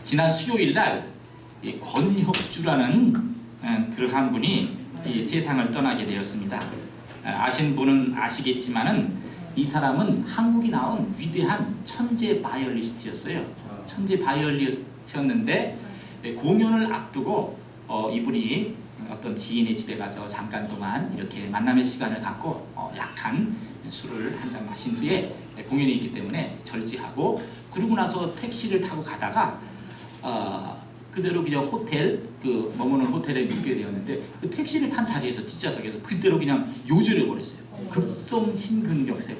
지난 수요일 날 권혁주라는 그러한 분이 이 세상을 떠나게 되었습니다. 아신 분은 아시겠지만은 이 사람은 한국이 나온 위대한 천재 바이올리스트였어요. 천재 바이올리스트였는데 공연을 앞두고 이분이 어떤 지인의 집에 가서 잠깐 동안 이렇게 만남의 시간을 갖고 약한 술을 한 잔 마신 후에 공연이 있기 때문에 절제하고, 그러고 나서 택시를 타고 가다가 그대로 그냥 호텔, 그 머무는 호텔에 묵게 되었는데, 그 택시를 탄 자리에서 뒷좌석에서 그대로 그냥 요절해 버렸어요. 급성 심근경색.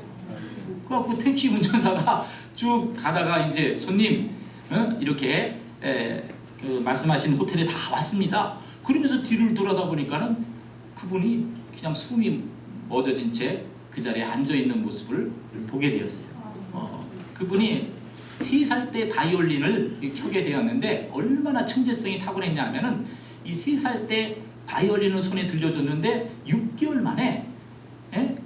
그래갖고 택시 운전사가 쭉 가다가 이제 손님 이렇게 그 말씀하신 호텔에 다 왔습니다. 그러면서 뒤를 돌아다 보니까는 그분이 그냥 숨이 멎어진 채 그 자리에 앉아 있는 모습을 보게 되었어요. 그분이 3살 때 바이올린을 켜게 되었는데 얼마나 천재성이 탁월했냐면은 이 3살 때 바이올린을 손에 들려줬는데 6개월 만에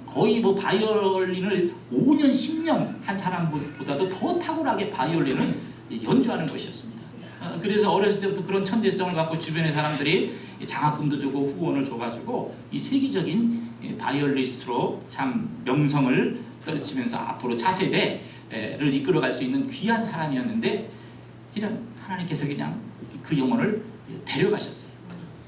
거의 뭐 바이올린을 5년, 10년 한 사람보다도 더 탁월하게 바이올린을 연주하는 것이었습니다. 그래서 어렸을 때부터 그런 천재성을 갖고 주변의 사람들이 장학금도 주고 후원을 줘가지고 이 세계적인 바이올리스트로 참 명성을 떨치면서 앞으로 차세대를 이끌어갈 수 있는 귀한 사람이었는데, 그냥 하나님께서 그냥 그 영혼을 데려가셨어요.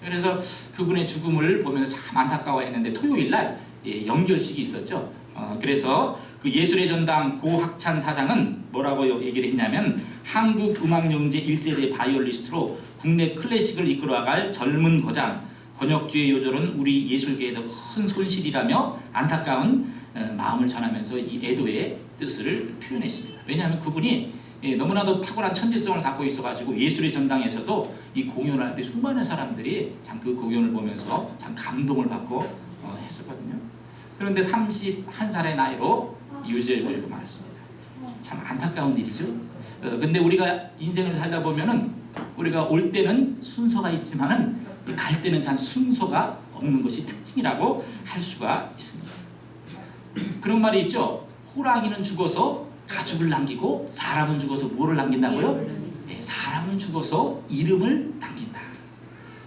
그래서 그분의 죽음을 보면서 참 안타까워했는데 토요일 날 연결식이 있었죠. 그래서 그 예술의 전당 고학찬 사장은 뭐라고 얘기를 했냐면, 한국음악영재 1세대 바이올리스트로 국내 클래식을 이끌어갈 젊은 거장 권혁주의 요절은 우리 예술계에도 큰 손실이라며 안타까운 마음을 전하면서 이 애도의 뜻을 표현했습니다. 왜냐하면 그분이 너무나도 탁월한 천재성을 갖고 있어가지고 예술의 전당에서도 이 공연을 할 때 수많은 사람들이 참 그 공연을 보면서 참 감동을 받고 했었거든요. 그런데 31살의 나이로 유죄를 말했습니다. 참 안타까운 일이죠. 근데 우리가 인생을 살다 보면은 우리가 올 때는 순서가 있지만은 갈 때는 참 순서가 없는 것이 특징이라고 할 수가 있습니다. 그런 말이 있죠. 호랑이는 죽어서 가죽을 남기고 사람은 죽어서 뭐를 남긴다고요? 사람은 죽어서 이름을 남긴다.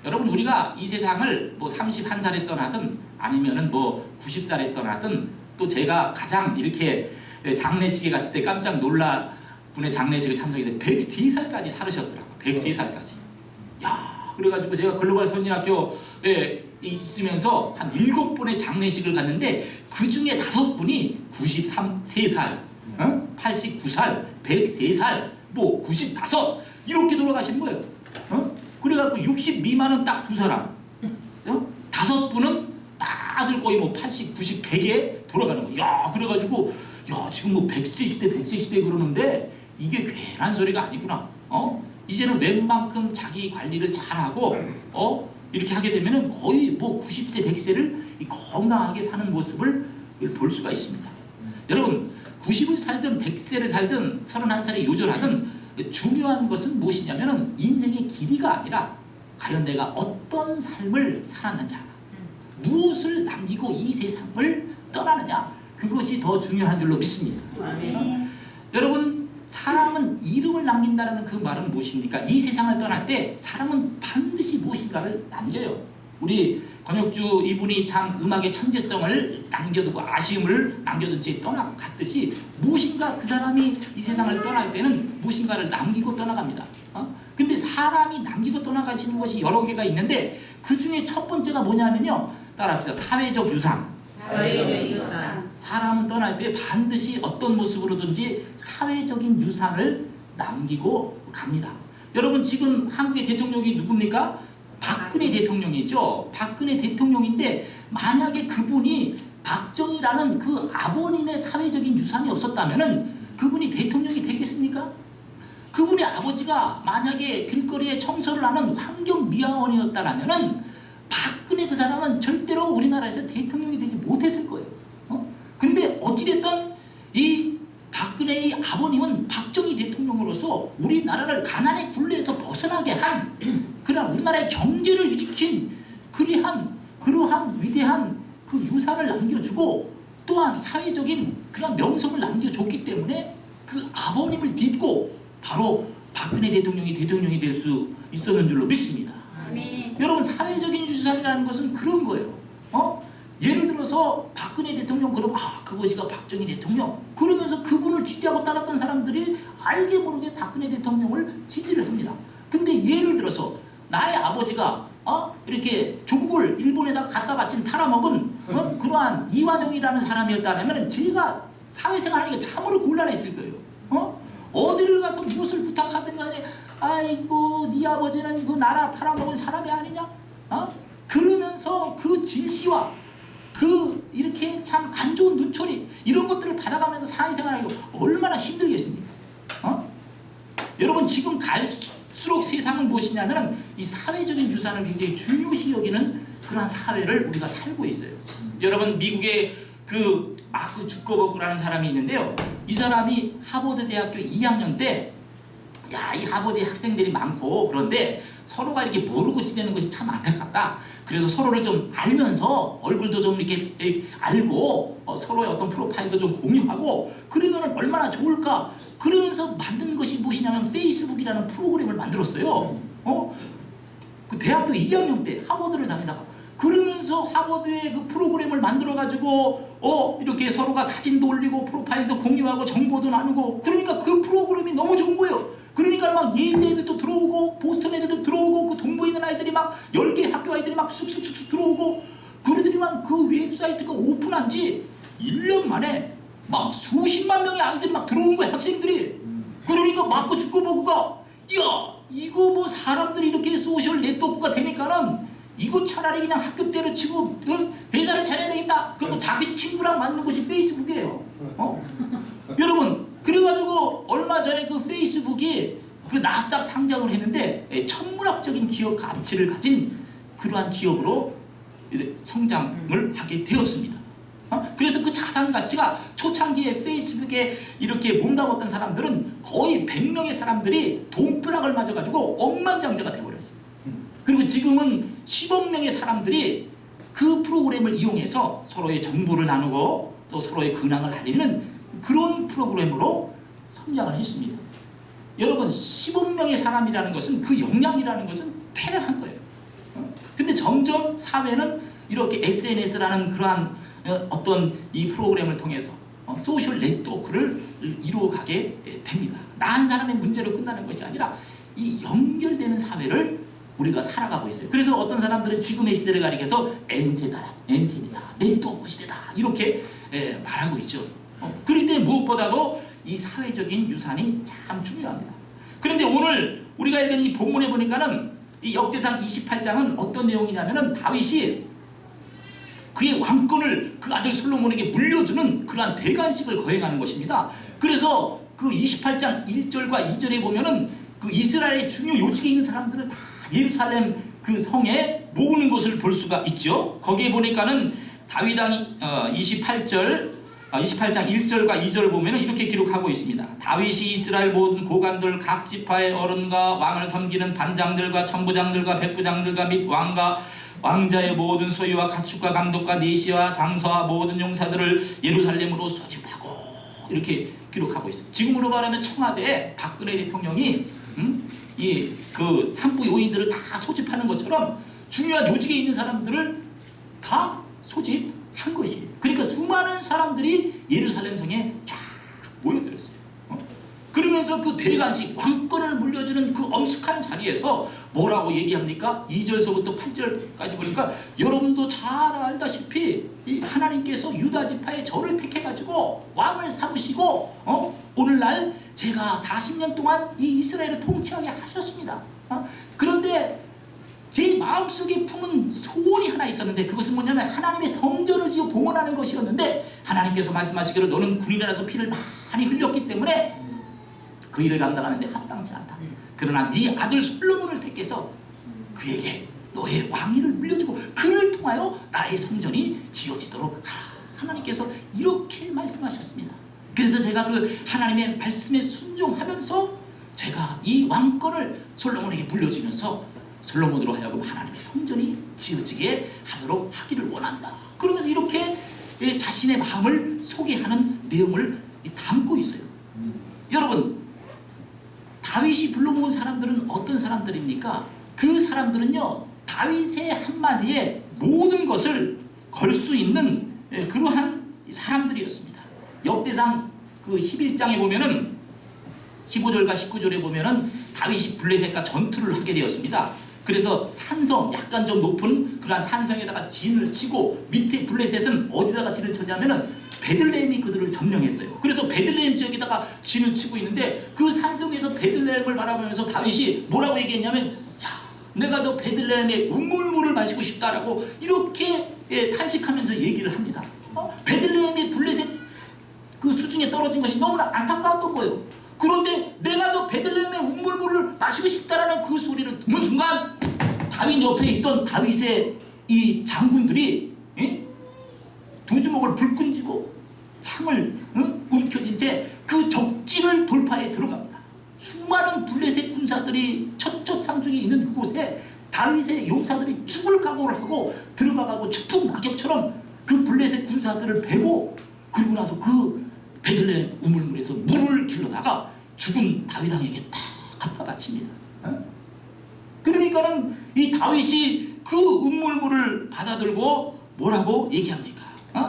여러분, 우리가 이 세상을 뭐 31살에 떠나든 아니면은 뭐 90살에 떠나든, 또 제가 가장 이렇게 장례식에 갔을 때 깜짝 놀라 분의 장례식을 참석했는데 103살까지 살으셨더라고요. 103살까지. 야, 그래가지고 제가 글로벌 선진학교에 있으면서 한 7번의 장례식을 갔는데 그 중에 5분이 93살, 89살, 103살, 뭐 95 이렇게 돌아가신 거예요. 그래갖고 60 미만은 딱 2사람, 5분은 다들 거의 뭐 80, 90, 100에 돌아가는 거예요. 야, 그래가지고 야, 지금 뭐 100세 시대, 100세 시대 그러는데 이게 괜한 소리가 아니구나. 이제는 웬만큼 자기 관리를 잘하고 이렇게 하게 되면은 거의 뭐 90세, 100세를 건강하게 사는 모습을 볼 수가 있습니다. 여러분, 90을 살든 100세를 살든 31살에 요절하든 중요한 것은 무엇이냐면은 인생의 길이가 아니라 과연 내가 어떤 삶을 살았느냐, 무엇을 남기고 이 세상을 떠나느냐, 그것이 더 중요한 줄로 믿습니다. 여러분, 사람은 이름을 남긴다는 그 말은 무엇입니까? 이 세상을 떠날 때 사람은 반드시 무엇인가를 남겨요. 우리 권혁주 이분이 참 음악의 천재성을 남겨두고 아쉬움을 남겨둔 채 떠나갔듯이 무엇인가 그 사람이 이 세상을 떠날 때는 무엇인가를 남기고 떠나갑니다. 근데 사람이 남기고 떠나가시는 것이 여러 개가 있는데 그 중에 첫 번째가 뭐냐면요, 따라합시다. 사회적 유산. 사회적 유산. 사람은 떠날 때 반드시 어떤 모습으로든지 사회적인 유산을 남기고 갑니다. 여러분, 지금 한국의 대통령이 누굽니까? 박근혜 대통령이죠. 박근혜 대통령인데 만약에 그분이 박정희라는 그 아버님의 사회적인 유산이 없었다면은 그분이 대통령이 되겠습니까? 그분의 아버지가 만약에 길거리에 청소를 하는 환경미화원이었다라면은 박근혜 그 사람은 절대로 우리나라에서 대통령이 되지 못했을 거예요. 근데 어찌됐든 이 박근혜의 아버님은 박정희 대통령으로서 우리나라를 가난의 굴레에서 벗어나게 한, 그러나 우리나라의 경제를 일으킨 그러한 위대한 그 유산을 남겨주고 또한 사회적인 그런 명성을 남겨줬기 때문에 그 아버님을 딛고 바로 박근혜 대통령이 될 수 있었는 줄로 믿습니다. 아멘. 여러분, 사회적인 유산이라는 것은 그런 거예요. 예를 들어서 박근혜 대통령 그럼 그것이가 박정희 대통령 그러면서 그분을 지지하고 따랐던 사람들이 알게 모르게 박근혜 대통령을 지지를 합니다. 근데 예를 들어서 나의 아버지가 이렇게 조국을 일본에다 갖다 바친 팔아먹은 그러한 이완용이라는 사람이었다면 제가 사회생활하는 게 참으로 곤란했을 거예요. 어디를 가서 무엇을 부탁하든 간에 아이고 네 아버지는 그 나라 팔아먹은 사람이 아니냐? 그러면서 그 질시와 그 이렇게 참 안 좋은 눈초리 이런 것들을 받아가면서 사회생활하기 얼마나 힘들겠습니까? 여러분, 지금 갈수록 세상은 무엇이냐면 이 사회적인 유산을 굉장히 중요시 여기는 그러한 사회를 우리가 살고 있어요. 여러분, 미국의 그 마크 주커버그라는 사람이 있는데요. 이 사람이 하버드 대학교 2학년 때 이 하버드 학생들이 많고 그런데 서로가 이렇게 모르고 지내는 것이 참 안타깝다. 그래서 서로를 좀 알면서 얼굴도 좀 이렇게 알고 서로의 어떤 프로파일도 좀 공유하고 그러면 얼마나 좋을까. 그러면서 만든 것이 무엇이냐면 페이스북이라는 프로그램을 만들었어요. 그 대학교 2학년 때 하버드를 다니다가 그러면서 하버드의 그 프로그램을 만들어가지고 이렇게 서로가 사진도 올리고 프로파일도 공유하고 정보도 나누고 그러니까 그 프로그램이 너무 좋은 거예요. 그러니까 막 예대 애들도 들어오고 보스턴 애들도 들어오고 그 동부에 있는 아이들이 막 10개 학교 아이들이 막 쑥쑥쑥 들어오고 그러더니만 그 웹사이트가 오픈한 지 1년 만에 막 수십만 명의 아이들이 막 들어오는 거야, 학생들이. 그러니까 마크 주커버그가 야 이거 뭐 사람들이 이렇게 소셜 네트워크가 되니까는 이거 차라리 그냥 학교 때려치고 회사를 차려야 되겠다. 그리고 자기 친구랑 만든 것이 페이스북이에요. 여러분, 그래가지고 얼마 전에 그 페이스북이 그 나스닥 상장을 했는데 천문학적인 기업 가치를 가진 그러한 기업으로 이제 성장을 하게 되었습니다. 그래서 그 자산 가치가 초창기에 페이스북에 이렇게 몸담았던 사람들은 거의 100명의 사람들이 돈벼락을 맞아가지고 억만장자가 되어버렸어요. 그리고 지금은 10억 명의 사람들이 그 프로그램을 이용해서 서로의 정보를 나누고 또 서로의 근황을 알리는 그런 프로그램으로 성장을 했습니다. 여러분, 10억 명의 사람이라는 것은 그 역량이라는 것은 대단한 거예요. 근데 점점 사회는 이렇게 SNS라는 그러한 어떤 이 프로그램을 통해서 소셜 네트워크를 이루어가게 됩니다. 나 한 사람의 문제로 끝나는 것이 아니라 이 연결되는 사회를 우리가 살아가고 있어요. 그래서 어떤 사람들은 지금의 시대를 가리켜서 N세대다, 네트워크 시대다 이렇게 말하고 있죠. 그럴 때 무엇보다도 이 사회적인 유산이 참 중요합니다. 그런데 오늘 우리가 읽은 이 본문에 보니까는 이 역대상 28장은 어떤 내용이냐면은 다윗이 그의 왕권을 그 아들 솔로몬에게 물려주는 그러한 대관식을 거행하는 것입니다. 그래서 그 28장 1절과 2절에 보면은 그 이스라엘의 중요 요직에 있는 사람들을 다 예루살렘 그 성에 모으는 것을 볼 수가 있죠. 거기에 보니까는 다윗왕 28장 1절과 2절을 보면 이렇게 기록하고 있습니다. 다윗이 이스라엘 모든 고관들 각 지파의 어른과 왕을 섬기는 단장들과 천부장들과 백부장들과 및 왕자의 모든 소유와 가축과 감독과 내시와 장서와 모든 용사들을 예루살렘으로 소집하고 이렇게 기록하고 있습니다. 지금으로 말하면 청와대에 박근혜 대통령이 그 산부 요인들을 다 소집하는 것처럼 중요한 요직에 있는 사람들을 다 소집한 것이에요. 그러니까 수많은 사람들이 예루살렘 성에 쫙 모여들었어요. 그러면서 그 대관식 왕권을 물려주는 그 엄숙한 자리에서 뭐라고 얘기합니까? 2절서부터 8절까지 보니까 여러분도 잘 알다시피 이 하나님께서 유다 지파의 저를 택해가지고 왕을 삼으시고 오늘날 제가 40년 동안 이 이스라엘을 통치하게 하셨습니다. 그런데 제 마음속에 품은 소원이 하나 있었는데 그것은 뭐냐면 하나님의 성전을 지어 봉헌하는 것이었는데 하나님께서 말씀하시기를 너는 군인이라서 피를 많이 흘렸기 때문에 그 일을 감당하는데 합당치 않다. 그러나 네 아들 솔로몬을 택해서 그에게 너의 왕위를 물려주고 그를 통하여 나의 성전이 지어지도록 하라. 하나님께서 이렇게 말씀하셨습니다. 그래서 제가 그 하나님의 말씀에 순종하면서 제가 이 왕권을 솔로몬에게 물려주면서 솔로몬으로 하여금 하나님의 성전이 지어지게 하도록 하기를 원한다. 그러면서 이렇게 자신의 마음을 소개하는 내용을 담고 있어요. 여러분, 다윗이 불러 모은 사람들은 어떤 사람들입니까? 그 사람들은요, 다윗의 한마디에 모든 것을 걸 수 있는 그러한 사람들이었습니다. 역대상 그 11장에 보면은 15절과 19절에 보면은 다윗이 블레셋과 전투를 하게 되었습니다. 그래서 산성, 약간 좀 높은 그러한 산성에다가 진을 치고 밑에 블레셋은 어디다가 진을 쳤냐면은 베들레헴이 그들을 점령했어요. 그래서 베들레헴 지역에다가 진을 치고 있는데 그 산성에서 베들레헴을 바라보면서 다윗이 뭐라고 얘기했냐면, 야, 내가 저 베들레헴의 우물물을 마시고 싶다라고 이렇게 탄식하면서 얘기를 합니다. 베들레헴이 블레셋 그 수중에 떨어진 것이 너무나 안타까웠던 거예요. 그런데 내가 저 베들레헴의 우물물을 마시고 싶다라는 그 소리를 듣는 순간 다윗 옆에 있던 다윗의 이 장군들이 두 주먹을 불끈쥐고 창을 움켜쥔 채 그 적지를 돌파해 들어갑니다. 수많은 블레셋 군사들이 첩첩산중에 있는 그곳에 다윗의 용사들이 죽을 각오를 하고 들어가고 추풍 낙엽처럼 그 블레셋 군사들을 베고, 그리고 나서 그 베들레헴 우물물에서 물을 길러다가 죽은 다윗왕에게 딱 갖다 바칩니다. 그러니까는 이 다윗이 그 우물물을 받아들고 뭐라고 얘기합니까?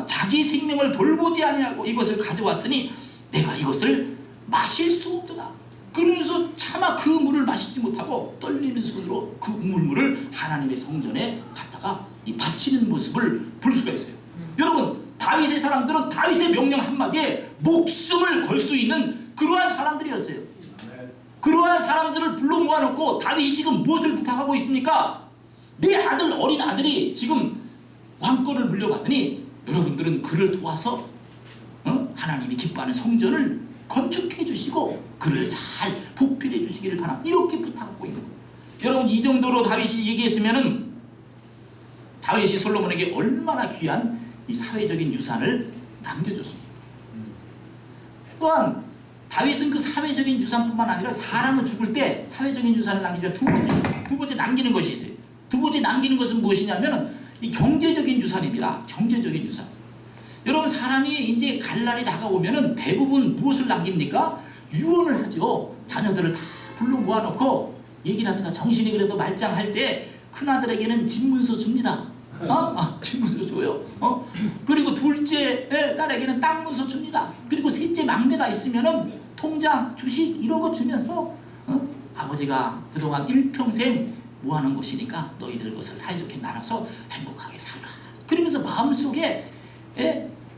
자기 생명을 돌보지 아니하고 이것을 가져왔으니 내가 이것을 마실 수 없도다. 그러면서 차마 그 물을 마시지 못하고 떨리는 손으로 그 우물물을 하나님의 성전에 갖다가 바치는 모습을 볼 수가 있어요. 여러분, 다윗의 사람들은 다윗의 명령 한마디에 목숨을 걸 수 있는 그러한 사람들이었어요. 그러한 사람들을 불러 모아놓고 다윗이 지금 무엇을 부탁하고 있습니까? 내 아들, 어린 아들이 지금 왕권을 물려받으니 여러분들은 그를 도와서 하나님이 기뻐하는 성전을 건축해 주시고 그를 잘 보필해 주시기를 바랍니다. 이렇게 부탁하고 있는 거예요. 여러분, 이 정도로 다윗이 얘기했으면은 다윗이 솔로몬에게 얼마나 귀한 이 사회적인 유산을 남겨줬습니다. 또한 다윗은 그 사회적인 유산뿐만 아니라 사람은 죽을 때 사회적인 유산을 남기면 두 번째 남기는 것이 있어요. 두 번째 남기는 것은 무엇이냐면은 이 경제적인 유산입니다. 경제적인 유산. 여러분, 사람이 이제 갈 날이 다가오면은 대부분 무엇을 남깁니까? 유언을 하죠. 자녀들을 다 불러 모아놓고 얘기를 합니다. 정신이 그래도 말짱할 때 큰아들에게는 집문서 줍니다. 집문서 줘요. 그리고 둘째 딸에게는 땅 문서 줍니다. 그리고 셋째 막내가 있으면은 통장, 주식 이런 거 주면서 아버지가 그동안 일평생 모아놓은 것이니까 너희들 것을 사이좋게 나눠서 행복하게 살아. 그러면서 마음속에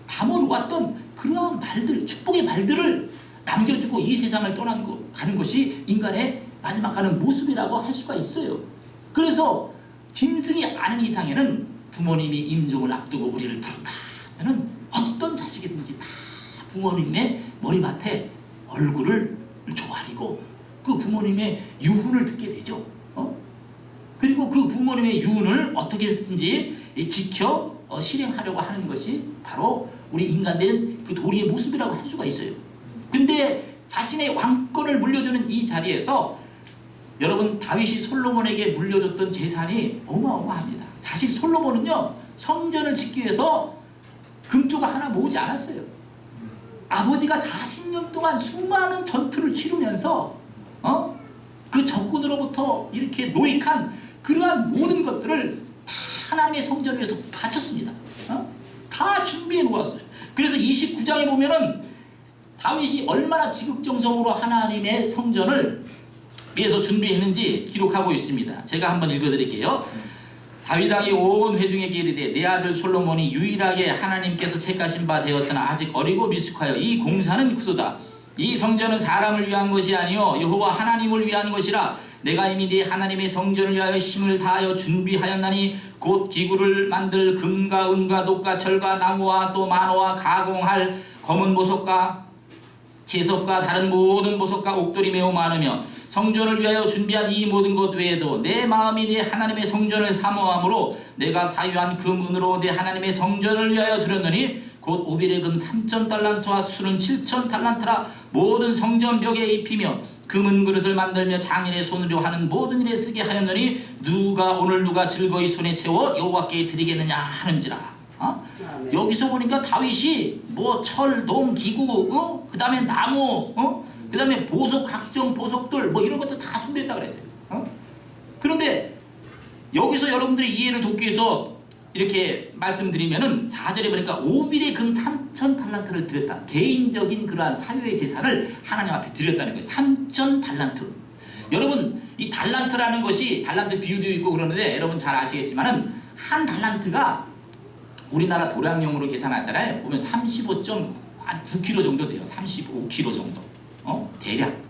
담아놓았던 그러한 말들, 축복의 말들을 남겨주고 이 세상을 가는 것이 인간의 마지막 가는 모습이라고 할 수가 있어요. 그래서 짐승이 아는 이상에는 부모님이 임종을 앞두고 우리를 부른다면은 어떤 자식이든지 다 부모님의 머리맡에 얼굴을 조아리고 그 부모님의 유훈을 듣게 되죠. 그리고 그 부모님의 유훈을 어떻게든지 지켜 실행하려고 하는 것이 바로 우리 인간된 그 도리의 모습이라고 할 수가 있어요. 근데 자신의 왕권을 물려주는 이 자리에서 여러분, 다윗이 솔로몬에게 물려줬던 재산이 어마어마합니다. 사실 솔로몬은요, 성전을 짓기 위해서 금조가 하나 모으지 않았어요. 아버지가 40년 동안 수많은 전투를 치르면서 그 적군으로부터 이렇게 노익한 그러한 모든 것들을 다 하나님의 성전을 위해서 바쳤습니다. 다 준비해 놓았어요. 그래서 29장에 보면은 다윗이 얼마나 지극정성으로 하나님의 성전을 위해서 준비했는지 기록하고 있습니다. 제가 한번 읽어드릴게요. 다윗 왕이 온 회중에게 이르되 내 아들 솔로몬이 유일하게 하나님께서 택하신 바 되었으나 아직 어리고 미숙하여 이 공사는 크도다. 이 성전은 사람을 위한 것이 아니요 여호와 하나님을 위한 것이라. 내가 이미 네 하나님의 성전을 위하여 힘을 다하여 준비하였나니 곧 기구를 만들 금과 은과 녹과 철과 나무와 또 만호와 가공할 검은 보석과 제석과 다른 모든 보석과 옥돌이 매우 많으며 성전을 위하여 준비한 이 모든 것 외에도 내 마음이 네 하나님의 성전을 사모함으로 내가 사유한 금은으로 네 하나님의 성전을 위하여 드렸느니 곧 오빌의 금 3,000달란트와 수는 7,000달란트라. 모든 성전 벽에 입히며 금은 그릇을 만들며 장인의 손으로 하는 모든 일에 쓰게 하였느니 오늘 누가 즐거이 손에 채워 여호와께 드리겠느냐 하는지라. 여기서 보니까 다윗이 뭐 철, 농, 기구, 그 다음에 나무, 그 다음에 보석, 각종 보석들 뭐 이런 것도 다 준비했다 그랬어요. 그런데 여기서 여러분들의 이해를 돕기 위해서 이렇게 말씀드리면은 4절에 보니까 오빌의 금 3,000달란트를 드렸다. 개인적인 그러한 사유의 제사를 하나님 앞에 드렸다는 거예요. 3,000달란트. 여러분 이 달란트라는 것이 달란트 비유도 있고 그러는데 여러분 잘 아시겠지만은 한 달란트가 우리나라 도량용으로 계산하잖아요. 보면 35.9kg 정도 돼요. 35kg 정도. 대략.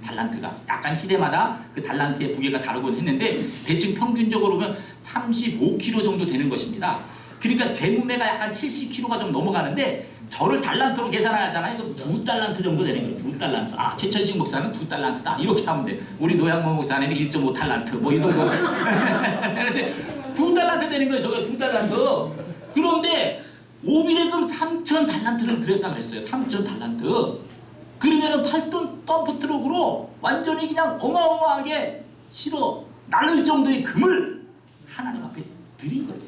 달란트가 약간 시대마다 그 달란트의 무게가 다르곤 했는데 대충 평균적으로 보면 35kg 정도 되는 것입니다. 그러니까 제 몸매가 약간 70kg가 좀 넘어가는데 저를 달란트로 계산하잖아요. 2달란트 정도 되는 거예요. 2달란트. 아, 최천식 목사는 2달란트다. 이렇게 하면 돼. 우리 노양모 목사님은 1.5달란트. 뭐 이 정도. 그런데 2달란트 되는 거예요. 저게 2달란트. 그런데 오빌의 금 3,000달란트를 드렸다 그랬어요. 3,000달란트. 그러면은 8톤 덤프트럭으로 완전히 그냥 어마어마하게 실어 나를 정도의 금을 하나님 앞에 드린 거예요.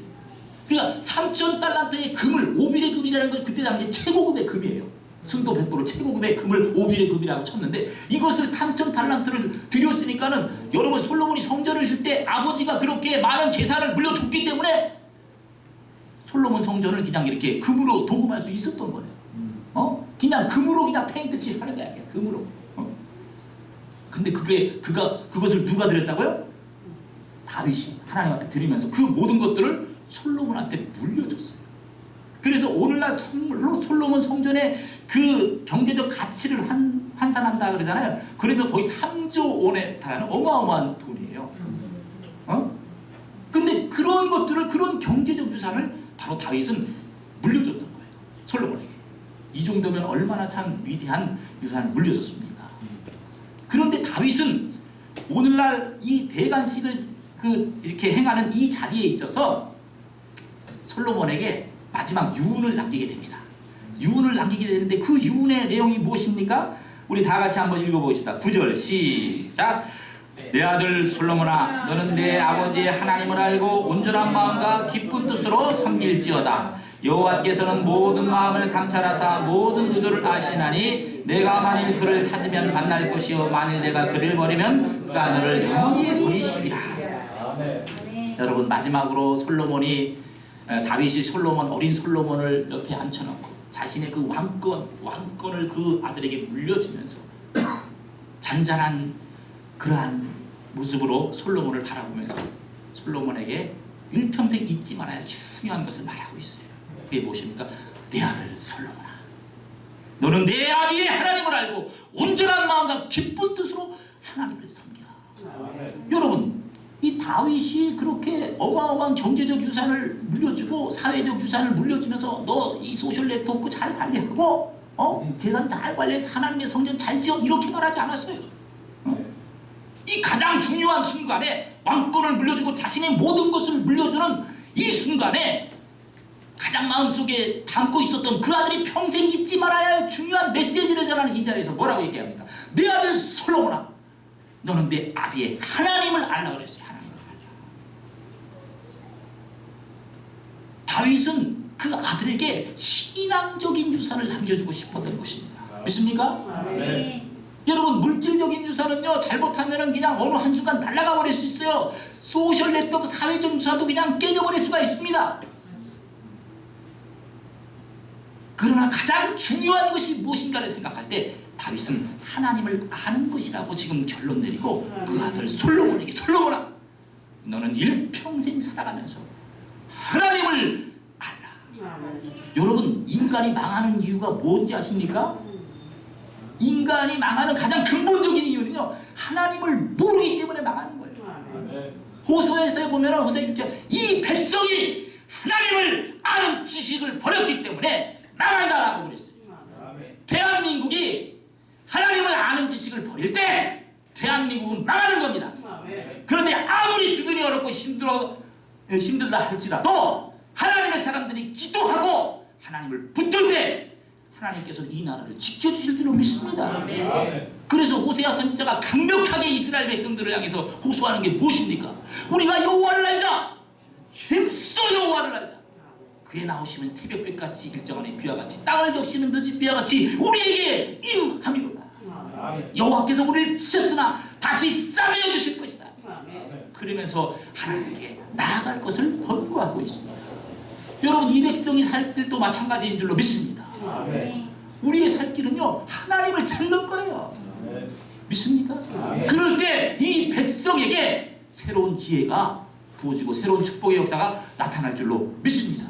그러니까 3,000달란트의 금을 오빌의 금이라는 건 그때 당시 최고급의 금이에요. 승도 100% 최고급의 금을 오빌의 금이라고 쳤는데 이것을 3,000달란트를 드렸으니까는 여러분 솔로몬이 성전을 질 때 아버지가 그렇게 많은 재산을 물려줬기 때문에 솔로몬 성전을 그냥 이렇게 금으로 도금할 수 있었던 거예요. 그냥 금으로 그냥 페인트 칠하는 거야. 그냥 금으로. 근데 그것을 누가 드렸다고요? 다윗이 하나님 앞에 드리면서 그 모든 것들을 솔로몬한테 물려줬어요. 그래서 오늘날 선물로 솔로몬 성전의 그 경제적 가치를 환산한다 그러잖아요. 그러면 거의 3조 원에 달하는 어마어마한 돈이에요. 근데 그런 것들을, 그런 경제적 유산을 바로 다윗은 물려줬던 거예요. 솔로몬에게. 이 정도면 얼마나 참 위대한 유산을 물려줬습니까? 그런데 다윗은 오늘날 이 대관식을 이렇게 행하는 이 자리에 있어서 솔로몬에게 마지막 유언을 남기게 됩니다. 유언을 남기게 되는데 그 유언의 내용이 무엇입니까? 우리 다 같이 한번 읽어보겠습니다. 9절 시작. 내 아들 솔로몬아, 너는 내 아버지의 하나님을 알고 온전한 마음과 기쁜 뜻으로 섬길지어다. 여호와께서는 모든 마음을 감찰하사 모든 의도를 아시나니 내가 만일 그를 찾으면 만날 것이요 만일 내가 그를 버리면 그가 너를 영원히 버리시리라. 여러분 마지막으로 다윗이 어린 솔로몬을 옆에 앉혀놓고 자신의 그 왕권을 그 아들에게 물려주면서 잔잔한 그러한 모습으로 솔로몬을 바라보면서 솔로몬에게 일평생 잊지 말아야 중요한 것을 말하고 있어요. 그게 무엇입니까? 내 아들 솔로몬아, 너는 내 아비의 하나님을 알고 온전한 마음과 기쁜 뜻으로 하나님을 섬기라. 여러분 이 다윗이 그렇게 어마어마한 경제적 유산을 물려주고 사회적 유산을 물려주면서 너 이 소셜 네트워크 잘 관리하고 재산 잘 관리해서 하나님의 성전 잘 지어 이렇게 말하지 않았어요. 이 가장 중요한 순간에 왕권을 물려주고 자신의 모든 것을 물려주는 이 순간에 가장 마음속에 담고 있었던 그 아들이 평생 잊지 말아야 할 중요한 메시지를 전하는 이 자리에서 뭐라고 얘기합니까? 내 아들 솔로몬아, 너는 내 아비의 하나님을 알라 그랬어요. 하나님을 알라. 다윗은 그 아들에게 신앙적인 유산을 남겨주고 싶었던 것입니다. 믿습니까? 네. 여러분 물질적인 유산은요 잘못하면 그냥 어느 한순간 날아가 버릴 수 있어요. 소셜 네트워크 사회적 유산도 그냥 깨져버릴 수가 있습니다. 그러나 가장 중요한 것이 무엇인가를 생각할 때 다윗은 하나님을 아는 것이라고 지금 결론 내리고 그 아들 솔로몬에게 솔로몬아, 너는 일평생 살아가면서 하나님을 알라. 여러분 인간이 망하는 이유가 뭔지 아십니까? 인간이 망하는 가장 근본적인 이유는요 하나님을 모르기 때문에 망하는 거예요. 호세아서에 보면 호세아 6장 이 백성이 하나님을 아는 지식을 버렸기 때문에 망한다라고 그랬어요. 대한민국이 하나님을 아는 지식을 버릴 때 대한민국은 망하는 겁니다. 그런데 아무리 주변이 어렵고 힘들다 할지라도 하나님의 사람들이 기도하고 하나님을 붙들 때 하나님께서는 이 나라를 지켜주실 줄로 믿습니다. 그래서 호세아 선지자가 강력하게 이스라엘 백성들을 향해서 호소하는 게 무엇입니까? 우리가 여호와를 알자, 힘써 여호와를 알자. 그에 나오시면 새벽빛같이 일정한 비와 같이 땅을 적시는 늦은 비와 같이 우리에게 임함이로다. 여호와께서 우리를 치셨으나 다시 싸매어 주실 것이다. 아멘. 그러면서 하나님께 나아갈 것을 권고하고 있습니다. 여러분, 이 백성이 살 길도 마찬가지인 줄로 믿습니다. 우리의 살 길은요, 하나님을 찾는 거예요. 믿습니까? 그럴 때 이 백성에게 새로운 기회가 부어지고 새로운 축복의 역사가 나타날 줄로 믿습니다.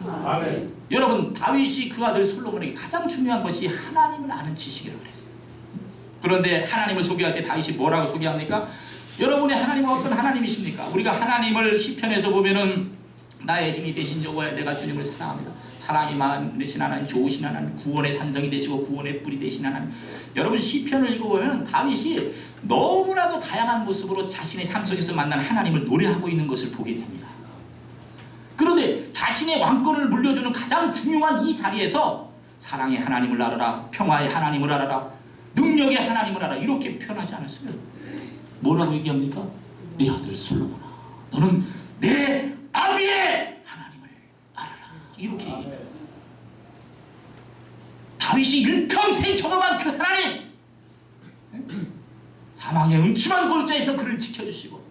여러분, 다윗이 그 아들 솔로몬에게 가장 중요한 것이 하나님을 아는 지식이라고 그랬어요. 그런데 하나님을 소개할 때 다윗이 뭐라고 소개합니까? 여러분의 하나님은 어떤 하나님이십니까? 우리가 하나님을 시편에서 보면은 나의 힘이 되신 여호와여, 내가 주님을 사랑합니다. 사랑이 많으신 하나님, 좋으신 하나님, 구원의 산성이 되시고 구원의 뿔이 되신 하나님. 여러분, 시편을 읽어보면 다윗이 너무나도 다양한 모습으로 자신의 삶 속에서 만난 하나님을 노래하고 있는 것을 보게 됩니다. 그런데 자신의 왕권을 물려주는 가장 중요한 이 자리에서 사랑의 하나님을 알아라, 평화의 하나님을 알아라, 능력의 하나님을 알아라, 이렇게 표현하지 않았어요. 뭐라고 얘기합니까? 내 아들 솔로몬아, 너는 내 아비의 하나님을 알아라, 이렇게 얘기해요. 다윗이 일평생 경험한 그 하나님, 사망의 음침한 골짜에서 그를 지켜주시고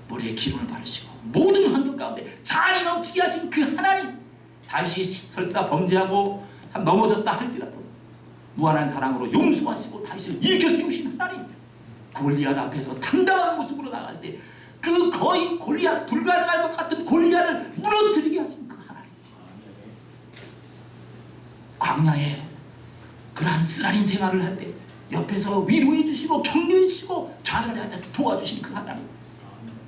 머리에 기름을 바르시고 모든 환경 가운데 잔이 넘치게 하신 그 하나님, 다윗이 설사 범죄하고 넘어졌다 할지라도 무한한 사랑으로 용서하시고 다윗을 일으켜 세우신 하나님, 골리앗 앞에서 당당한 모습으로 나갈 때 그 거의 골리앗, 불가능할 것 같은 골리앗을 무너뜨리게 하신 그 하나님, 광야에 그러한 쓰라린 생활을 할 때 옆에서 위로해 주시고 격려해 주시고 좌절에 앉아 도와주신 그 하나님,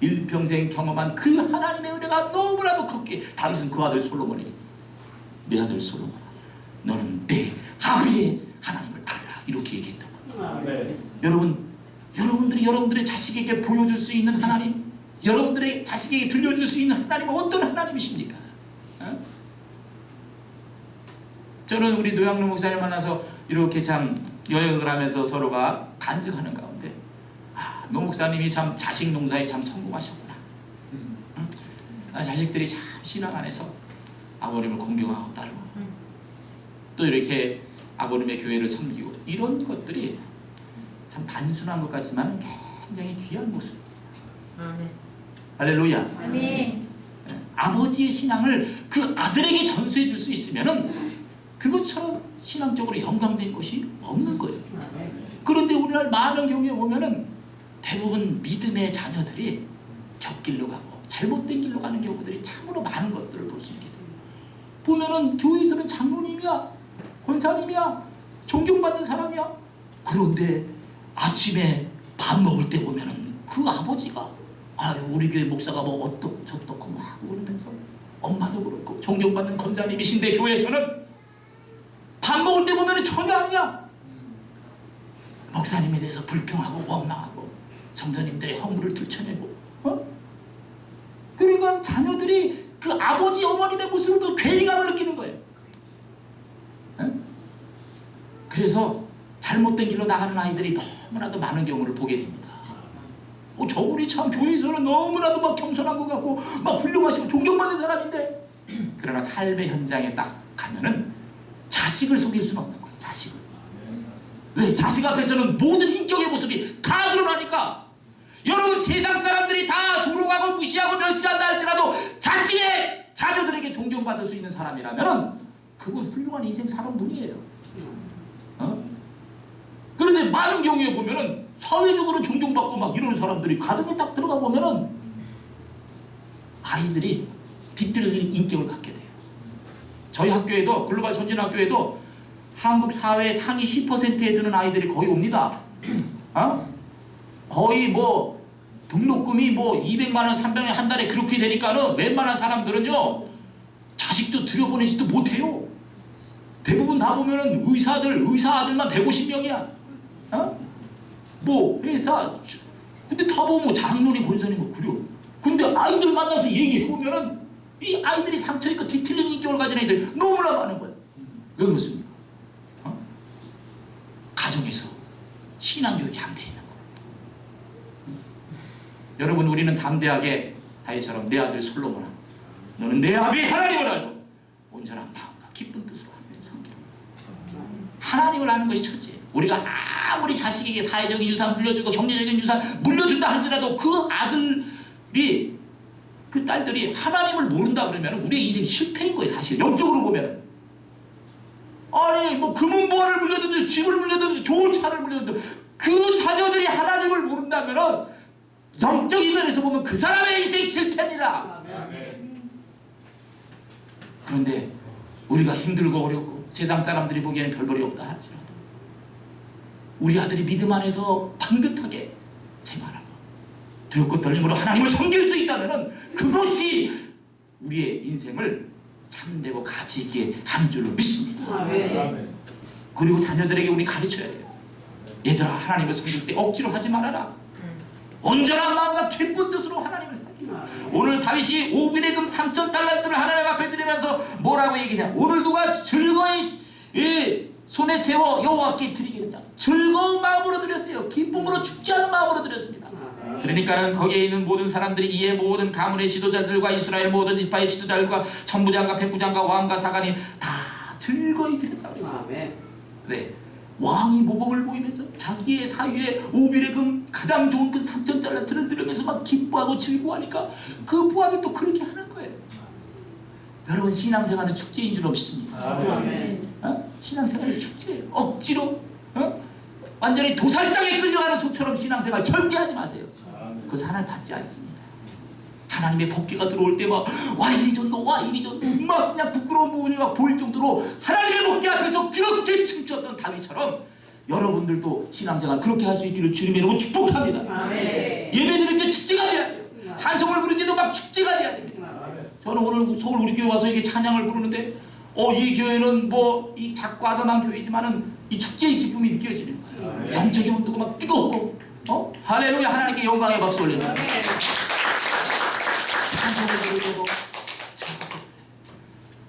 일평생 경험한 그 하나님의 은혜가 너무나도 컸기에 다윗은 그 아들 솔로몬에게 내 아들 솔로몬아, 너는 내 아비의 하나님을 알라, 이렇게 얘기했던 거예요. 여러분들이 여러분들의 자식에게 보여줄 수 있는 하나님, 여러분들의 자식에게 들려줄 수 있는 하나님은 어떤 하나님이십니까? 저는 우리 노양로 목사님 만나서 이렇게 참 여행을 하면서 서로가 간증하는 가운데, 노 목사님이 참 자식 농사에 참 성공하셨구나. 자식들이 참 신앙 안에서 아버님을 공경하고 따르고 또 이렇게 아버님의 교회를 섬기고, 이런 것들이 참 단순한 것 같지만 굉장히 귀한 모습. 할렐루야. 아멘. 아버지의 신앙을 그 아들에게 전수해 줄 수 있으면은 그것처럼 신앙적으로 영광된 것이 없는 거예요. 그런데 오늘날 많은 경우에 보면은 대부분 믿음의 자녀들이 곁길로 가고 잘못된 길로 가는 경우들이 참으로 많은 것들을 볼 수 있어요. 보면은 교회에서는 장로님이야, 권사님이야, 존경받는 사람이야. 그런데 아침에 밥 먹을 때 보면은 그 아버지가 우리 교회 목사가 뭐 어떻고 저떻고 막 그러면서, 엄마도 그렇고 존경받는 권사님이신데 교회에서는 밥 먹을 때 보면은 전혀 아니야. 목사님에 대해서 불평하고 원망하고 성도님들의 허물을 들춰내고, 그러니까 자녀들이 그 아버지 어머님의 모습을 보고 괴리감을 느끼는 거예요. 그래서 잘못된 길로 나가는 아이들이 너무나도 많은 경우를 보게 됩니다. 저분이 참 교회에서는 너무나도 막 겸손한 것 같고 막 훌륭하시고 존경받는 사람인데, 그러나 삶의 현장에 딱 가면은 자식을 속일 수는 없는 거예요. 자식을. 왜? 자식 앞에서는 모든 인격의 모습이 다 드러나니까. 여러분, 세상 사람들이 다 조롱하고 무시하고 멸시한다 할지라도 자신의 자녀들에게 존경받을 수 있는 사람이라면은 그분 훌륭한 인생 살은 분이에요. 그런데 많은 경우에 보면은 사회적으로 존경받고 막 이러는 사람들이 가정에 딱 들어가 보면은 아이들이 뒤틀린 인격을 갖게 돼요. 저희 학교에도, 글로벌 선진학교에도 한국 사회 상위 10%에 드는 아이들이 거의 옵니다. 거의 뭐 등록금이 뭐 200만원, 300만원 한 달에 그렇게 되니까는 웬만한 사람들은요 자식도 들여보내지도 못해요. 대부분 다 보면은 의사 아들만 150명이야. 뭐 회사, 근데 다 보면 장로님, 권사님 뭐 그려. 근데 아이들 만나서 얘기해보면은 이 아이들이 상처니까 뒤틀린 인격을 가진 아이들이 너무나 많은 거예요. 왜 그렇습니까? 가정에서 신앙교육이 안 돼 있는 거예요. 여러분, 우리는 담대하게 다윗처럼 내 아들 솔로몬아, 너는 내 아비 하나님을 알고 온전한 마음과 기쁜 뜻으로 하나님을 섬기라. 하나님을 아는 것이 첫째예요. 우리가 아무리 자식에게 사회적인 유산 물려주고 경제적인 유산 물려준다 할지라도 그 아들이 그 딸들이 하나님을 모른다 그러면 우리의 인생 실패인 거예요. 사실 영적으로 보면. 아니 뭐 금은보화를 물려든지 집을 물려든지 좋은 차를 물려든지 그 자녀들이 하나님을 모른다면 영적인 면에서 보면 그 사람의 인생 실패입니다. 그런데 우리가 힘들고 어렵고 세상 사람들이 보기에는 별볼이 없다 할지라도 우리 아들이 믿음 안에서 반듯하게 생활하고 두렵고 떨림으로 하나님을 섬길 수 있다면 그것이 우리의 인생을 참되고 가치 있게 하는 줄로 믿습니다. 그리고 자녀들에게 우리 가르쳐야 돼요. 얘들아, 하나님을 섬길 때 억지로 하지 말아라. 온전한 마음과 기쁜 뜻으로 하나님을 섬기라. 오늘 다윗이 오빌의 금 3,000달란트를 하나님 앞에 드리면서 뭐라고 얘기하냐? 오늘 누가 즐거이 손에 채워 여호와께 드리겠느냐? 즐거운 마음으로 드렸어요. 기쁨으로 죽지 않은 마음으로 드렸습니다. 그러니까는 거기에 있는 모든 사람들이 이에 모든 가문의 지도자들과 이스라엘 모든 지파의 지도자들과 천부장과 백부장과 왕과 사관이 다 즐거이 드렸다고 했어요. 네. 왕이 모범을 보이면서 자기의 사위의 오빌의 금 가장 좋은 그 3,000달란트를 드리면서 막 기뻐하고 즐거워하니까 그 부하들도 그렇게 하는 거예요. 여러분, 신앙생활은 축제인 줄 믿습니다. 신앙생활은 축제예요. 억지로 완전히 도살장에 끌려가는 소처럼 신앙생활 절대 하지 마세요. 그 산을 받지 않습니다. 하나님의 복귀가 들어올 때 막 와 이리 줬노 와 이리 줬노 막 그냥 부끄러운 부분이 막 보일 정도로 하나님의 복귀 앞에서 그렇게 춤췄던 다윗처럼 여러분들도 신앙생활 그렇게 할 수 있기를 주님의 이름으로 축복합니다. 예배 드릴 때 축제가 돼야 돼요. 찬송을 부를 때도 막 축제가 돼야 됩니다. 저는 오늘 서울 우리 교회 와서 이게 찬양을 부르는데 이 교회는 뭐 이 작고 아담한 교회지만은 이 축제의 기쁨이 느껴지는 거예요. 영적인 온도가 막 뜨겁고 할렐루야 하나님께 영광의 박수 올립니다.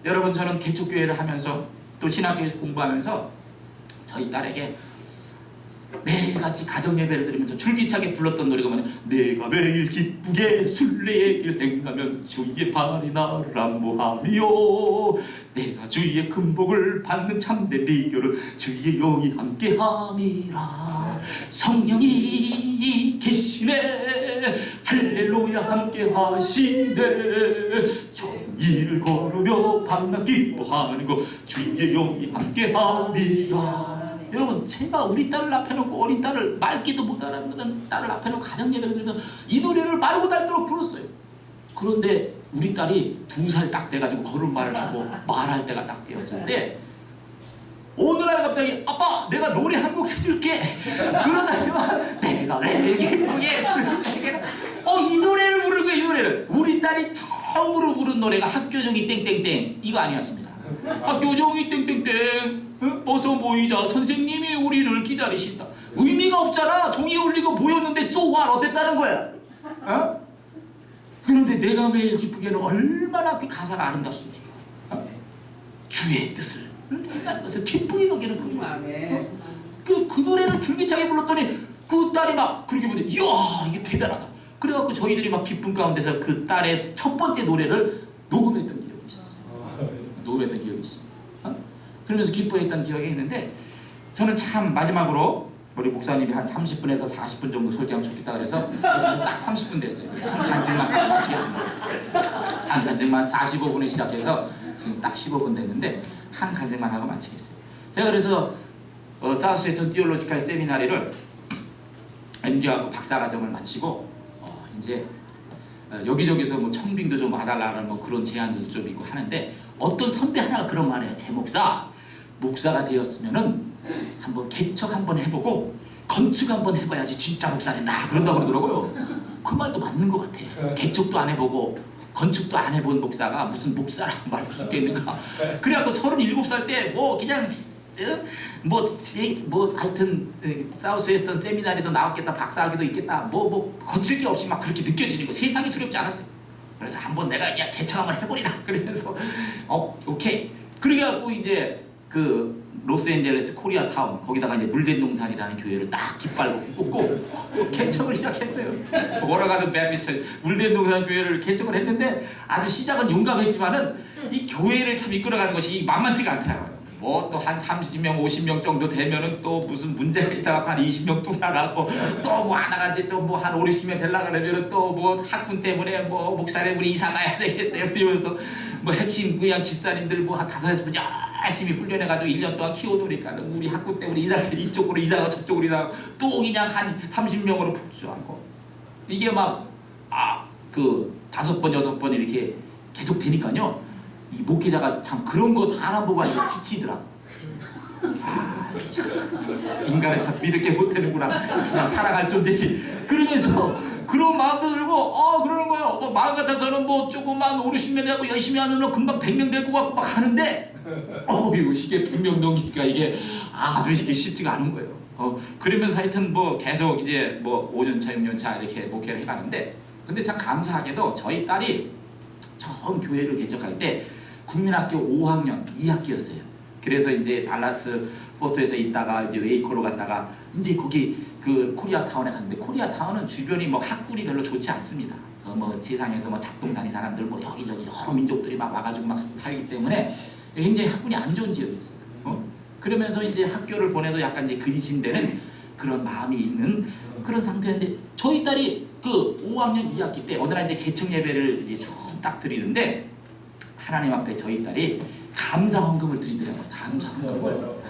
여러분, 저는 개척교회를 하면서 또 신학교에서 공부하면서 저희 딸에게 매일같이 가정예배를 드리면서 줄기차게 불렀던 노래가 뭐냐, 내가 매일 기쁘게 순례의 길 행하면 주의 발이 나를 안보하며 내가 주의 금복을 받는 참된 비결은 주의 영이 함께함이라. 성령이 계시네 할렐루야 함께하시네 정의를 걸으며 밤낮 기뻐하는 것 주의 영이 함께함이라. 여러분, 제가 우리 딸을 앞에 놓고 어린 딸을 말기도 못 알아듣는 딸을 앞에 놓고 가정예배를 드리면서 이 노래를 말고 닳도록 불렀어요. 그런데 우리 딸이 2살 딱 돼가지고 걸음말을 하고 말할 때가 딱 되었을 때 어느 날 갑자기 아빠 내가 노래 한 곡 해줄게 그러다가 내가 내 기쁘게 이 노래를 부르고 이 노래를 우리 딸이 처음으로 부른 노래가 학교종이 땡땡땡 이거 아니었습니다. 학교종이 땡땡땡 어서 모이자 선생님이 우리를 기다리신다. 의미가 없잖아. 종이 울리고 모였는데 so what 어땠다는 거야. 그런데 내가 매일 기쁘게는 얼마나 그 가사가 아름답습니까. 주의 뜻을 행하는 것을 기쁘게 여기는 그 거예요. 그 노래를 줄기차게 불렀더니 그 딸이 막 그렇게 보는데 이야 이게 대단하다. 그래갖고 저희들이 막 기쁨 가운데서 그 딸의 첫 번째 노래를 녹음했던 기억이 있었어요. 녹음했던 기억이 있습니다. 그러면서 기뻐했던 기억이 있는데 저는 참 마지막으로 우리 목사님이 한 30분에서 40분 정도 설교하면 좋겠다 그래서 딱 30분 됐어요. 한 간증만 마치겠습니다. 한 간증만 45분에 시작해서 지금 딱 15분 됐는데 한 간증만 하고 마치겠어요. 제가 그래서 사우스웨스턴 티올로지컬 세미나리를 MD하고 박사과정을 마치고 이제 여기저기서 뭐 청빙도 좀 와달라는 뭐 그런 제안들도 좀 있고 하는데 어떤 선배 하나가 그런 말 해요. 제 목사가 되었으면은 한번 개척 한번 해보고 건축 한번 해봐야지 진짜 목사 된다 그런다고 그러더라고요. 그 말도 맞는 것 같아요. 개척도 안 해보고 건축도 안 해본 목사가 무슨 목사라고 말할 수 있겠는가. 그래갖고 37살 때 뭐 그냥 뭐 하여튼 사우스웨스턴 세미나리도 나왔겠다 박사학위도 있겠다 뭐 거칠 게 없이 막 그렇게 느껴지는 거. 세상이 두렵지 않았어요. 그래서 한번 내가 개척 한번 해보리라 그러면서 오케이. 그래갖고 이제 그 로스앤젤레스 코리아타운 거기다가 이제 물대농산이라는 교회를 딱 깃발로 꽂고 개척을 시작했어요. 워러가든 베피스 물대농산 교회를 개척을 했는데 아주 시작은 용감했지만은 이 교회를 참 이끌어가는 것이 만만치가 않더라고요. 뭐 또 한 30명, 50명 정도 되면은 또 무슨 문제가 있어서 한 20명 뚝 나가고 또 뭐 하나가 이제 좀 뭐 한 5, 60명 되려고 그러면은 또 뭐 학군 때문에 뭐 목사님이 이사 가야 되겠어요. 이러면서 뭐 핵심 그냥 집사님들 뭐 한 5, 6분 열심히 훈련해가지고 1년 동안 키워놓으니까 우리 학군 때문에 이쪽으로 이사가고 저쪽으로 이사가고 또 그냥 한 30명으로 폭주하고 이게 막 그 5번, 6번 이렇게 계속 되니까요. 이 목회자가 참 그런 거 사람 보고 하니까 지치더라. 인간은 참 믿을 게 못되는구나. 그냥 살아갈 존재지. 그러면서 그런 마음도 들고 그러는 거예요. 뭐 마음 같아서는 뭐 조금만 5, 60명 되고 열심히 하면 금방 100명 될 것 같고 막 하는데 이게 100명 넘기니까 이게 아주 이게 쉽지가 않은 거예요. 그러면서 하여튼 뭐 계속 이제 뭐 5년차, 6년차 이렇게 목회를 해가는데 근데 참 감사하게도 저희 딸이 처음 교회를 개척할 때 국민학교 5학년 2학기였어요. 그래서 이제 달라스 포트에서 있다가 이제 웨이코로 갔다가 이제 거기 그 코리아타운에 갔는데 코리아타운은 주변이 뭐 학군이 별로 좋지 않습니다. 뭐 세상에서 뭐 작동단위 사람들 뭐 여기저기 여러 민족들이 막 와가지고 막 살기 때문에 굉장히 학군이 안 좋은 지역이었어요. 그러면서 이제 학교를 보내도 약간 이제 근신되는 그런 마음이 있는 그런 상태인데 저희 딸이 그 5학년 2학기 때 어느 날 이제 개척 예배를 이제 처음 딱 드리는데 하나님 앞에 저희 딸이 감사 헌금을 드리더라고요. 감사 헌금을.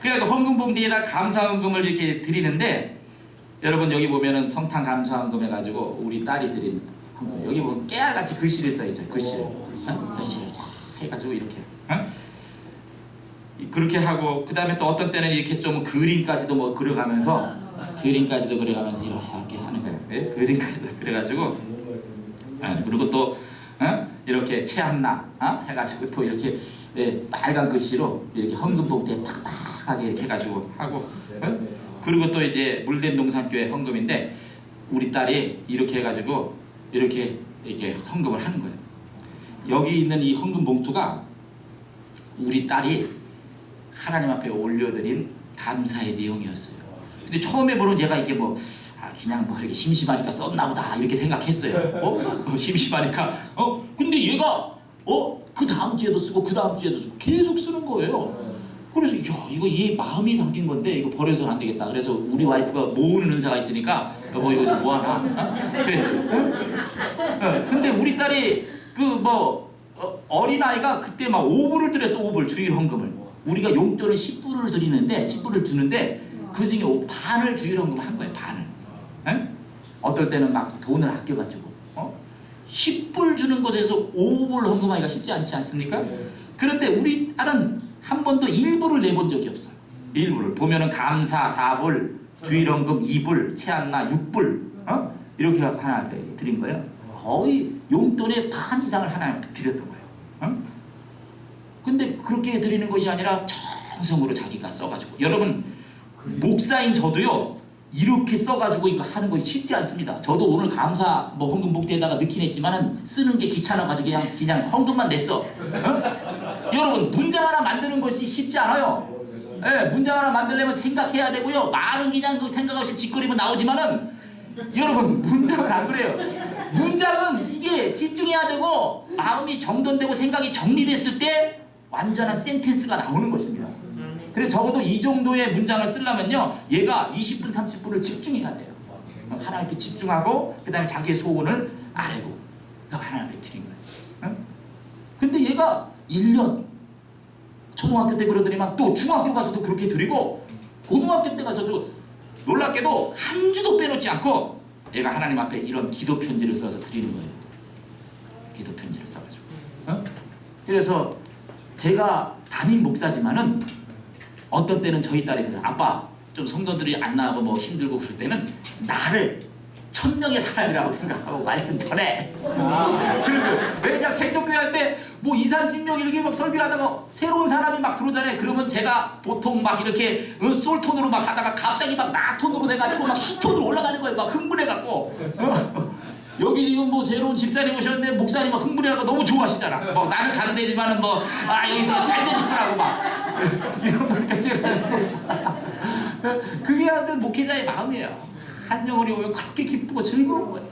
그래서 헌금 봉지에다 감사 헌금을 이렇게 드리는데 여러분 여기 보면은 성탄 감사 헌금 해가지고 우리 딸이 드린 헌금 여기 보면 깨알같이 글씨를 써있어요. 글씨를 해가지고 이렇게. 그렇게 하고 그 다음에 또 어떤 때는 이렇게 좀 그림까지도 뭐 그려가면서 이렇게 하는 거예요. 네? 그림까지도 그래가지고 그리고 또 이렇게 채한나 해가지고 또 이렇게 빨간 글씨로 이렇게 헌금 봉투에 팍팍하게 이렇게 해가지고 하고 그리고 또 이제 물된 동산교회 헌금인데 우리 딸이 이렇게 해가지고 이렇게 헌금을 하는 거예요. 여기 있는 이 헌금 봉투가 우리 딸이 하나님 앞에 올려드린 감사의 내용이었어요. 근데 처음에 보는 얘가 이게 뭐 그냥 뭐 이렇게 심심하니까 썼나 보다 이렇게 생각했어요. 심심하니까 근데 얘가 그 다음 주에도 쓰고 그 다음 주에도 쓰고 계속 쓰는 거예요. 그래서 이거 얘 마음이 담긴 건데 이거 버려서는 안 되겠다. 그래서 우리 와이프가 모으는 은사가 있으니까 여보 이거 좀 모아놔. 그래. 근데 우리 딸이 그 뭐 어린아이가 그때 막 5불을 드렸어. 5불 주일 헌금을. 우리가 용돈을 10불을 드리는데 10불을 주는데 그 중에 반을 주일 헌금 한 거예요. 반을. 어떨 때는 막 돈을 아껴가지고 10불 주는 곳에서 5불 헌금하기가 쉽지 않지 않습니까? 그런데 우리 딸은 한 번도 1불을 내본 적이 없어요. 1불을 보면은 감사 4불, 주일 헌금 2불, 채안나 6불 이렇게 하나님께 드린 거예요. 거의 용돈의 반 이상을 하나님께 드렸던 거예요. 근데 그렇게 드리는 것이 아니라 정성으로 자기가 써가지고 여러분 목사인 저도요 이렇게 써가지고 이거 하는 것이 쉽지 않습니다. 저도 오늘 감사 뭐 헌금 봉투에다가 넣긴 했지만은 쓰는 게 귀찮아가지고 그냥 헌금만 냈어. 여러분 문장 하나 만드는 것이 쉽지 않아요. 문장 하나 만들려면 생각해야 되고요. 말은 그냥 그 생각 없이 짓거리면 나오지만은 여러분 문장은 안 그래요. 문장은 이게 집중해야 되고 마음이 정돈되고 생각이 정리됐을 때 완전한 센텐스가 나오는 것입니다. 그래서 적어도 이 정도의 문장을 쓰려면요 얘가 20분 30분을 집중해야 돼요. 하나님께 집중하고 그 다음에 자기의 소원을 아뢰고 하나님께 드린 거예요. 근데 얘가 1년 초등학교 때 그러더니만 또 중학교 가서도 그렇게 드리고 고등학교 때 가서도 놀랍게도 한 주도 빼놓지 않고 얘가 하나님 앞에 이런 기도 편지를 써서 드리는 거예요. 기도 편지를 써가지고. 그래서 제가 담임 목사지만은 어떤 때는 저희 딸이 그래요. 아빠 좀 성도들이 안 나가고 뭐 힘들고 그럴 때는 나를 1000명의 사람이라고 생각하고 말씀 전해. 그리고 내가 개척교회 할 때 뭐 20, 30명 이렇게 막 설교하다가 새로운 사람이 막 들어오잖아요. 그러면 제가 보통 막 이렇게 솔톤으로 막 하다가 갑자기 막 나톤으로 돼가지고 막 시톤으로 올라가는 거예요. 막 흥분해갖고. 여기 지금 뭐 새로운 집사님 오셨는데 목사님 막 흥분해갖고 너무 좋아하시잖아. 뭐 나는 가는 데지만은 뭐 여기서 잘 되니까라고 막 이런 거니까 제가 그게 하여튼 목회자의 마음이에요. 한 영혼이 오면 그렇게 기쁘고 즐거운 거예요.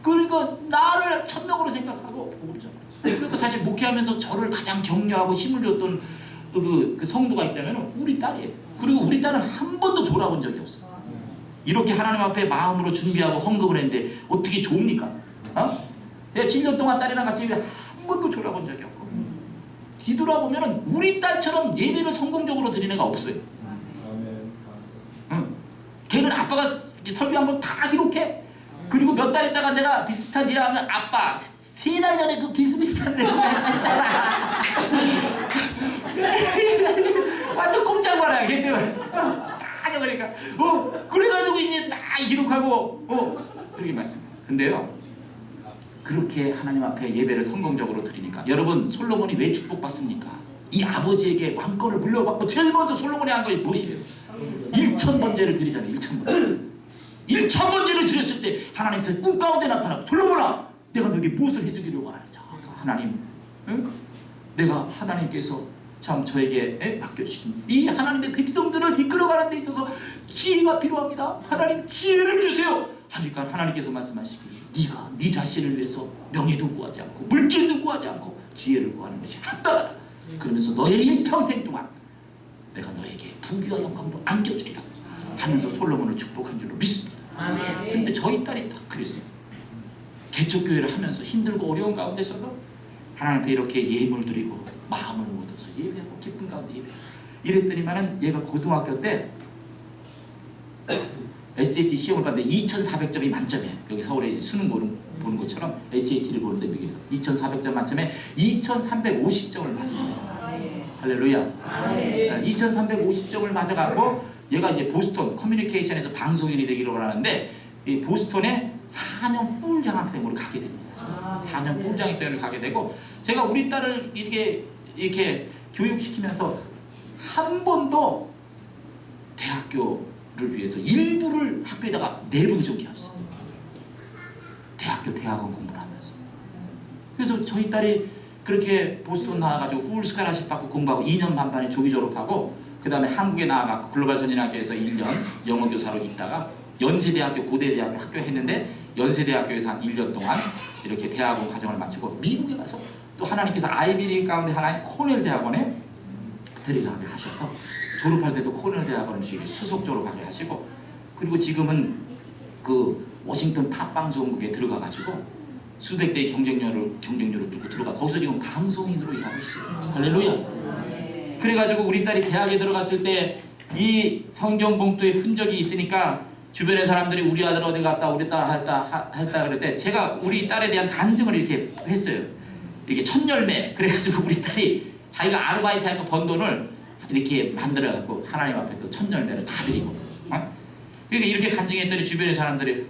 그러니까 나를 천명으로 생각하고 모르죠. 그리고 사실 목회하면서 저를 가장 격려하고 힘을 줬던 그 성도가 있다면 우리 딸이에요. 그리고 우리 딸은 한 번도 졸아본 적이 없어. 이렇게 하나님 앞에 마음으로 준비하고 헌금을 했는데 어떻게 좋습니까? 내가 7년 동안 딸이랑 같이 한 번도 졸아본 적이 없고, 뒤돌아보면 우리 딸처럼 예배를 성공적으로 드리는 애가 없어요. 걔는 아빠가 이렇게 설교한 거 다 기록해. 그리고 몇 달 있다가 내가 비슷한 일 하면 아빠 3달 전에 그 비슷비슷한 일 했잖아. 완전 꼼짝 말아야 걔 때문에 다 그러니까 그래가지고 이제 다 기록하고 그렇게 말씀해요. 근데요, 그렇게 하나님 앞에 예배를 성공적으로 드리니까, 여러분 솔로몬이 왜 축복받습니까? 이 아버지에게 왕권을 물려받고 제일 먼저 솔로몬이 한 것이 무엇이에요? 1,000번제를 드리잖아요. 1,000번제. 1,000번제를 드렸을 때 하나님께서 꿈 가운데 나타나고, 솔로몬아, 내가 너에게 무엇을 해주기를 원하느냐? 하나님, 내가 하나님께서 참 저에게 맡겨주신 이 하나님의 백성들을 이끌어가는 데 있어서 지혜가 필요합니다. 하나님 지혜를 주세요. 하니까 하나님께서 말씀하시기를, 네가 네 자신을 위해서 명예도 구하지 않고 물질도 구하지 않고 지혜를 구하는 것이 합당하다. 그러면서 너의 일평생 동안 내가 너에게 부귀와 영광도 안겨주리라 하면서 솔로몬을 축복한 줄로 믿습니다. 근데 저희 딸이 딱 그랬어요. 개척교회를 하면서 힘들고 어려운 가운데서도 하나님 앞에 이렇게 예물 드리고 마음을 모아서 예배하고 기쁜 가운데 예배하고 이랬더니만은 얘가 고등학교 때 SAT 시험을 봤는데 2,400점이 만점이에요. 여기 서울에 수능 보는 것처럼 SAT를 보는데 미국에서 2,400점 만점에 2,350점을 맞았어요. 할렐루야. 2,350점을 맞아갖고 얘가 이제 보스턴 커뮤니케이션에서 방송인이 되기로 하는데, 이 보스턴에 4년 풀 장학생으로 가게 됩니다. 4년 풀 장학생으로 가게 되고, 제가 우리 딸을 이렇게 교육시키면서 한 번도 대학교를 위해서 일부를 학교에다가 내본 적이 없어요. 대학원 공부를 하면서. 그래서 저희 딸이 그렇게 보스턴 나와가지고 풀 스칼라십 받고 공부하고 2년 반 만에 조기 졸업하고, 그 다음에 한국에 나와갖고 글로벌 선진학교에서 1년 영어교사로 있다가 연세대학교 고대대학교 학교에 했는데, 연세대학교에서 한 1년 동안 이렇게 대학원 과정을 마치고 미국에 가서 또 하나님께서 아이비리그 가운데 하나인 코넬 대학원에 들어가게 하셔서 졸업할 때도 코넬 대학원을 수석적으로 가게 하시고, 그리고 지금은 그 워싱턴 탑방송국에 들어가가지고 수백 대의 경쟁률을 뚫고 들어가 거기서 지금 방송인으로 일하고 있어요. 할렐루야. 그래가지고 우리 딸이 대학에 들어갔을 때 이 성경 봉투에 흔적이 있으니까 주변의 사람들이 우리 아들 어디 갔다 우리 딸 했다 그럴 때 제가 우리 딸에 대한 간증을 이렇게 했어요. 이렇게 첫 열매. 그래가지고 우리 딸이 자기가 아르바이트 하고 번 돈을 이렇게 만들어갖고 하나님 앞에 또 첫 열매를 다 드리고, 그러니까 이렇게 간증했더니 주변의 사람들이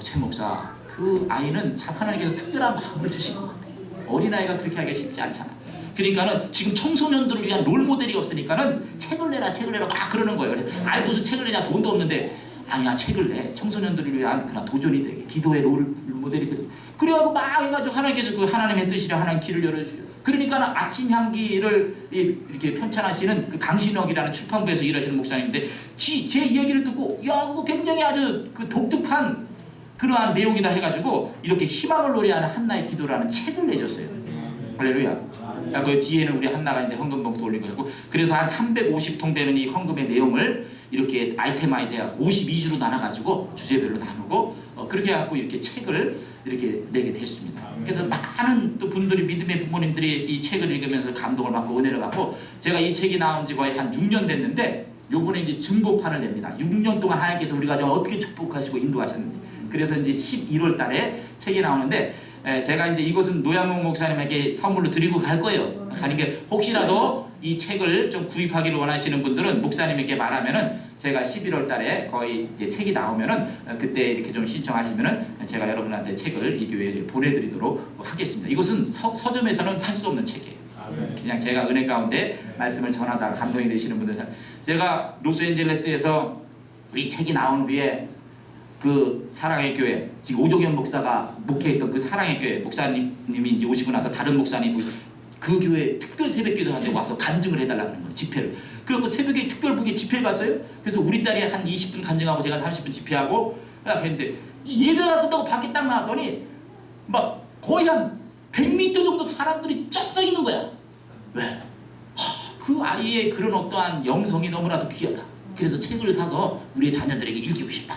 최 목사, 그 아이는 참 하나님께서 특별한 마음을 주신 것 같아요. 어린아이가 그렇게 하기가 쉽지 않잖아. 그러니까는 지금 청소년들을 위한 롤모델이 없으니까는 책을 내라 막 그러는 거예요. 아니 무슨 책을 내냐, 돈도 없는데. 아니야, 책을 내. 청소년들을 위한 그런 도전이 되게, 기도의 롤모델이 되게. 그래가지고 막 해가지고 하나님께서 그 하나님의 뜻이라 하나님 길을 열어주죠. 그러니까 아침 향기를 이렇게 편찬하시는 그 강신혁이라는 출판부에서 일하시는 목사님인데, 제 이야기를 듣고 야, 그거 굉장히 아주 그 독특한 그러한 내용이다 해가지고 이렇게 희망을 노래하는 한나의 기도라는 책을 내줬어요. 할렐루야. 그 뒤에는 우리 한나가 이제 헌금 봉투 올린 거고, 그래서 한 350통 되는 이 헌금의 내용을 이렇게 아이템화이즈하고 52주로 나눠가지고 주제별로 나누고 그렇게 해갖고 이렇게 책을 이렇게 내게 됐습니다. 그래서 많은 또 분들이, 믿음의 부모님들이 이 책을 읽으면서 감동을 받고 은혜를 받고, 제가 이 책이 나온 지 거의 한 6년 됐는데 요번에 이제 증거판을 냅니다. 6년 동안 하나님께서 우리 가정을 어떻게 축복하시고 인도하셨는지. 그래서 이제 11월 달에 책이 나오는데, 제가 이제 이것은 노양목 목사님에게 선물로 드리고 갈 거예요. 그러니까 혹시라도 이 책을 좀 구입하기를 원하시는 분들은 목사님에게 말하면은 제가 11월 달에 거의 이제 책이 나오면은 그때 이렇게 좀 신청하시면은 제가 여러분한테 책을 이 교회에 보내드리도록 하겠습니다. 이것은 서점에서는 살 수 없는 책이에요. 그냥 제가 은혜 가운데 말씀을 전하다가 감동이 되시는 분들, 제가 로스앤젤레스에서 이 책이 나온 후에 그 사랑의 교회, 지금 오종현 목사가 목회했던 그 사랑의 교회 목사님이 이제 오시고 나서 다른 목사님이 그 교회 특별 새벽기도한테 와서 간증을 해달라는 거예요. 집회를. 그리고 새벽에 특별부에 집회를 갔어요. 그래서 우리 딸이 한 20분 간증하고 제가 30분 집회하고 했는데, 예배가 끝나고 밖에 딱 나왔더니 막 거의 한 100m 정도 사람들이 쫙 서 있는 거야. 왜? 그 아이의 그런 어떠한 영성이 너무나도 귀하다. 그래서 책을 사서 우리의 자녀들에게 읽히고 싶다.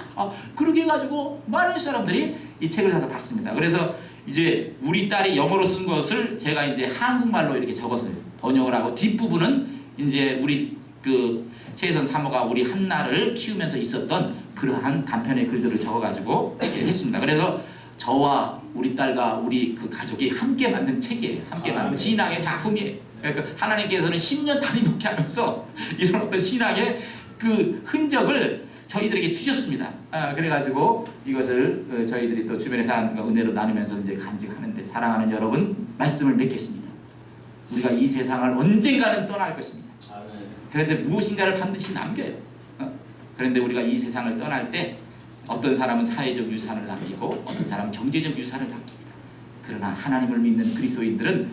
그렇게 해가지고 많은 사람들이 이 책을 사서 봤습니다. 그래서 이제 우리 딸이 영어로 쓴 것을 제가 이제 한국말로 이렇게 적었어요. 번역을 하고 뒷부분은 이제 우리 그 최혜선 사모가 우리 한나를 키우면서 있었던 그러한 단편의 글들을 적어가지고 이렇게 했습니다. 그래서 저와 우리 딸과 우리 그 가족이 함께 만든 책이에요. 함께 만든 신앙의 작품이에요. 그러니까 하나님께서는 10년 단위 목회하면서 이런 어떤 신앙의 그 흔적을 저희들에게 주셨습니다. 그래가지고 이것을 저희들이 또 주변의 사람과 은혜로 나누면서 이제 간직하는데, 사랑하는 여러분, 말씀을 맺겠습니다. 우리가 이 세상을 언젠가는 떠날 것입니다. 그런데 무엇인가를 반드시 남겨요. 그런데 우리가 이 세상을 떠날 때 어떤 사람은 사회적 유산을 남기고 어떤 사람은 경제적 유산을 남깁니다. 그러나 하나님을 믿는 그리스도인들은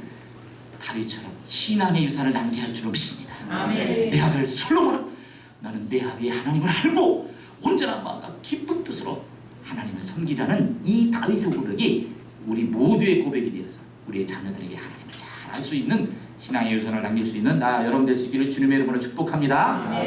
다윗처럼 신앙의 유산을 남겨야 할 줄로 믿습니다. 아멘. 내 아들 솔로몬은 나는 내 아비의 하나님을 알고 온전한 마음과 기쁜 뜻으로 하나님을 섬기라는 이 다윗의 고백이 우리 모두의 고백이 되어서 우리의 자녀들에게 하나님을 잘 알 수 있는 신앙의 유산을 남길 수 있는 나 여러분 될 수 있기를 주님의 이름으로 축복합니다.